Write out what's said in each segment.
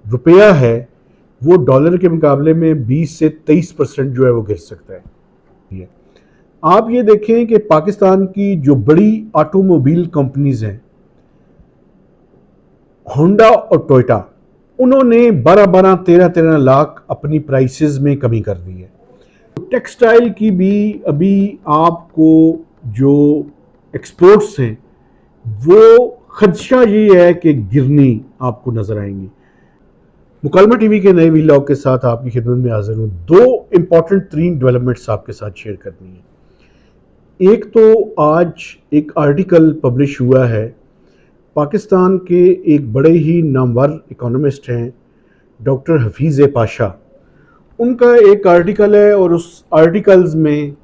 रुपया है वो डॉलर के मुकाबले में 20 से 23% जो है वो गिर सकता है। आप ये देखें कि पाकिस्तान की जो बड़ी ऑटोमोबाइल कंपनीज हैं, होंडा और टोयोटा, उन्होंने 12-12, 13-13 लाख अपनी प्राइसेस में कमी कर दी है। टेक्सटाइल की भी अभी आपको जो एक्सपोर्ट्स हैं वो खदशा ये है कि गिरनी आपको नजर आएंगी। मुकालमा टीवी के नए व्लॉग के साथ आपकी खिदमत में हाजिर हूँ। दो इंपॉर्टेंट 3 डेवलपमेंट्स आपके साथ शेयर करनी है। एक तो आज एक आर्टिकल पब्लिश हुआ है, पाकिस्तान के एक बड़े ही नामवर इकोनॉमिस्ट हैं डॉक्टर हफीज़ पाशा, उनका एक आर्टिकल है और उस आर्टिकल्स में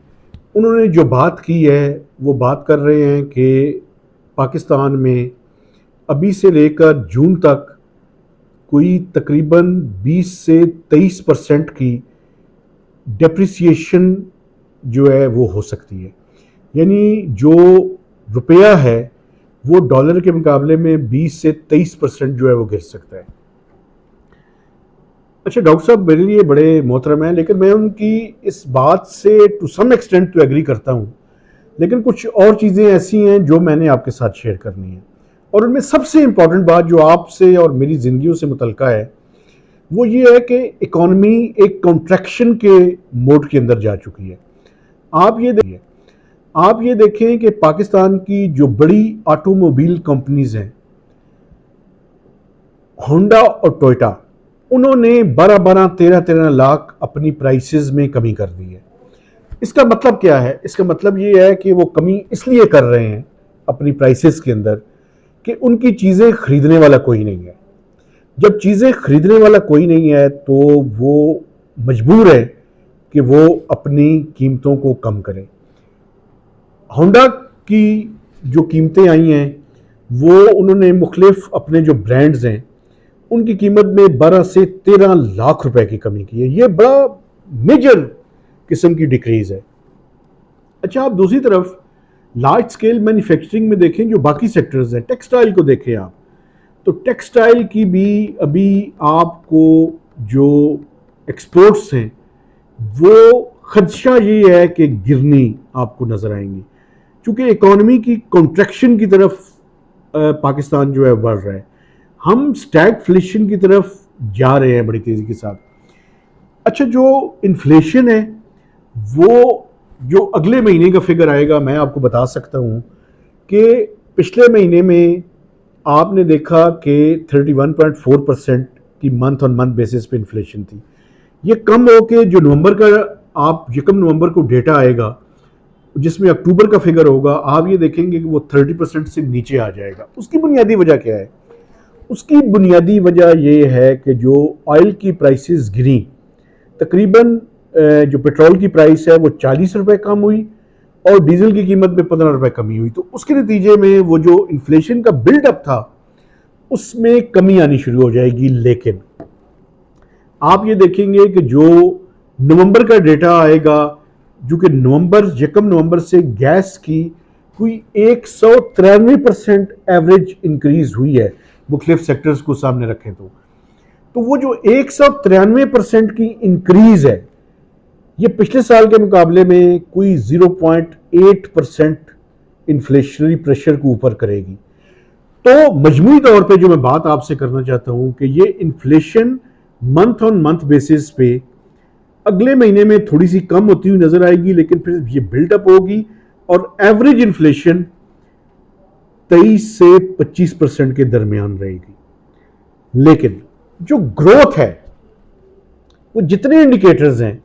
उन्होंने जो बात की है वो बात कर रहे हैं कि पाकिस्तान में अभी से लेकर जून तक कोई तकरीबन 20 से 23% की डेप्रिसिएशन जो है वो हो सकती है। यानी जो रुपया है वो डॉलर के मुकाबले में 20 से 23% जो है वो गिर सकता है। अच्छा, डॉक्टर साहब मेरे लिए बड़े मोहतरम हैं, लेकिन मैं उनकी इस बात से टू सम एक्सटेंट तो एग्री करता हूँ, लेकिन कुछ और चीज़ें ऐसी हैं जो मैंने आपके साथ शेयर करनी है। और उनमें सबसे इम्पॉर्टेंट बात जो आपसे और मेरी ज़िंदगियों से मुतल्लिका है वो ये है कि इकॉनमी एक कॉन्ट्रैक्शन के मोड के अंदर जा चुकी है। आप ये देखें कि पाकिस्तान की जो बड़ी ऑटोमोबाइल कंपनीज हैं, होंडा और टोयोटा, उन्होंने 12-12, 13-13 लाख अपनी प्राइसेस में कमी कर दी है। इसका मतलब क्या है? इसका मतलब ये है कि वो कमी इसलिए कर रहे हैं अपनी प्राइसेस के अंदर कि उनकी चीज़ें खरीदने वाला कोई नहीं है। जब चीज़ें खरीदने वाला कोई नहीं है तो वो मजबूर है कि वो अपनी कीमतों को कम करें। होंडा की जो कीमतें आई हैं वो उन्होंने मुख्तलिफ अपने जो ब्रांड्स हैं उनकी कीमत में 12 से 13 लाख रुपए की कमी की है। ये बड़ा मेजर किस्म की डिक्रीज है। अच्छा, आप दूसरी तरफ लार्ज स्केल मैन्युफैक्चरिंग में देखें, जो बाकी सेक्टर्स हैं, टेक्सटाइल को देखें आप, तो टेक्सटाइल की भी अभी आपको जो एक्सपोर्ट्स हैं वो खदशा ये है कि गिरनी आपको नजर आएंगी, क्योंकि इकोनॉमी की कॉन्ट्रैक्शन की तरफ पाकिस्तान जो है बढ़ रहा है। हम स्टैगफ्लेशन की तरफ जा रहे हैं बड़ी तेजी के साथ। अच्छा, जो इन्फ्लेशन है वो जो अगले महीने का फिगर आएगा, मैं आपको बता सकता हूं कि पिछले महीने में आपने देखा कि 31.4% की मंथ ऑन मंथ बेसिस पे इन्फ्लेशन थी। ये कम हो के जो नवंबर का आप 1 नवंबर को डेटा आएगा जिसमें अक्टूबर का फिगर होगा, आप ये देखेंगे कि वो 30% से नीचे आ जाएगा। उसकी बुनियादी वजह क्या है? उसकी बुनियादी वजह ये है कि जो ऑयल की प्राइसेस गिरी, तकरीबन जो पेट्रोल की प्राइस है वो 40 रुपए कम हुई और डीजल की कीमत में 15 रुपए कमी हुई। तो उसके नतीजे में वो जो इन्फ्लेशन का बिल्डअप था उसमें कमी आनी शुरू हो जाएगी। लेकिन आप ये देखेंगे कि जो नवंबर का डेटा आएगा, जो कि 1 नवंबर से गैस की कोई 193% एवरेज इंक्रीज हुई है मुख्तलिफ सेक्टर्स को सामने रखें तो वो जो 193% की इंक्रीज है ये पिछले साल के मुकाबले में कोई 0.8% इन्फ्लेशनरी प्रेशर को ऊपर करेगी। तो मजमूई तौर पे जो मैं बात आपसे करना चाहता हूं कि ये inflation month on month basis पे अगले महीने में थोड़ी सी कम होती हुई नजर आएगी, लेकिन फिर ये बिल्डअप होगी और एवरेज इन्फ्लेशन 23 से 25% के दरमियान रहेगी। लेकिन जो ग्रोथ है वो जितने इंडिकेटर्स हैं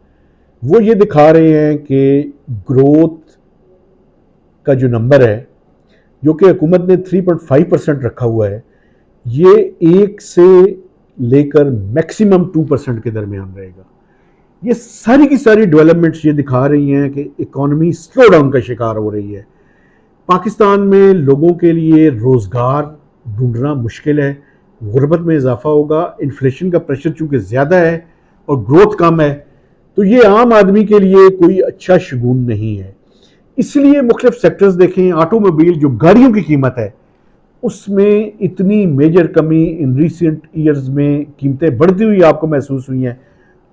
वो ये दिखा रहे हैं कि ग्रोथ का जो नंबर है, जो कि हुकूमत ने 3.5% रखा हुआ है, ये 1 से लेकर मैक्सिमम 2% के दरमियान रहेगा। ये सारी की सारी डेवलपमेंट्स ये दिखा रही हैं कि इकॉनमी स्लो डाउन का शिकार हो रही है। पाकिस्तान में लोगों के लिए रोज़गार ढूंढना मुश्किल है, गुर्बत में इजाफा होगा, इन्फ्लेशन का प्रेशर चूँकि ज़्यादा है और ग्रोथ कम है, तो ये आम आदमी के लिए कोई अच्छा शगुन नहीं है। इसलिए मुख्तलिफ सेक्टर्स देखें, ऑटोमोबाइल जो गाड़ियों की कीमत है उसमें इतनी मेजर कमी इन रिसेंट ईयर्स में कीमतें बढ़ती हुई आपको महसूस हुई हैं।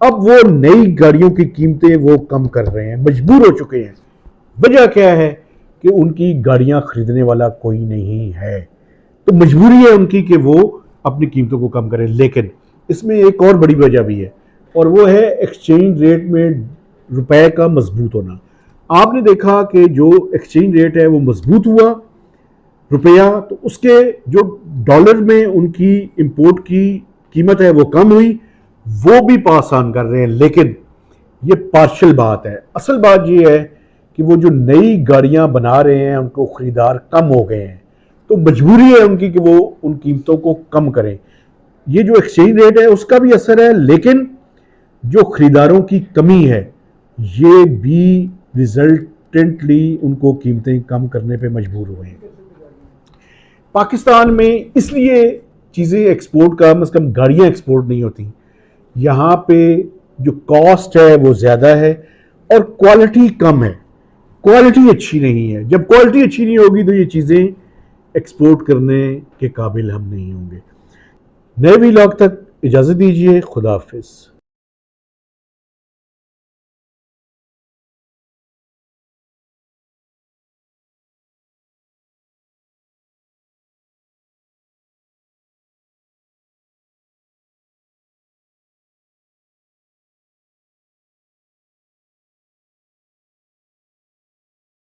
अब वो नई गाड़ियों की कीमतें वो कम कर रहे हैं, मजबूर हो चुके हैं। वजह क्या है कि उनकी गाड़ियां खरीदने वाला कोई नहीं है, तो मजबूरी है उनकी कि वो अपनी कीमतों को कम करें। लेकिन इसमें एक और बड़ी वजह भी है, और वो है एक्सचेंज रेट में रुपए का मजबूत होना। आपने देखा कि जो एक्सचेंज रेट है वो मजबूत हुआ रुपया, तो उसके जो डॉलर में उनकी इंपोर्ट की कीमत है वो कम हुई, वो भी पास ऑन कर रहे हैं। लेकिन ये पार्शियल बात है, असल बात ये है कि वो जो नई गाड़ियां बना रहे हैं उनको खरीदार कम हो गए हैं, तो मजबूरी है उनकी कि वो उन कीमतों को कम करें। ये जो एक्सचेंज रेट है उसका भी असर है, लेकिन जो खरीदारों की कमी है ये भी रिजल्टेंटली उनको कीमतें कम करने पे मजबूर हुए हैं। पाकिस्तान में इसलिए चीज़ें एक्सपोर्ट कम से कम गाड़ियाँ एक्सपोर्ट नहीं होती, यहाँ पे जो कॉस्ट है वो ज़्यादा है और क्वालिटी कम है, क्वालिटी अच्छी नहीं है। जब क्वालिटी अच्छी नहीं होगी तो ये चीज़ें एक्सपोर्ट करने के काबिल हम नहीं होंगे। नए व्लॉग तक इजाज़त दीजिए, खुदा हाफिज़।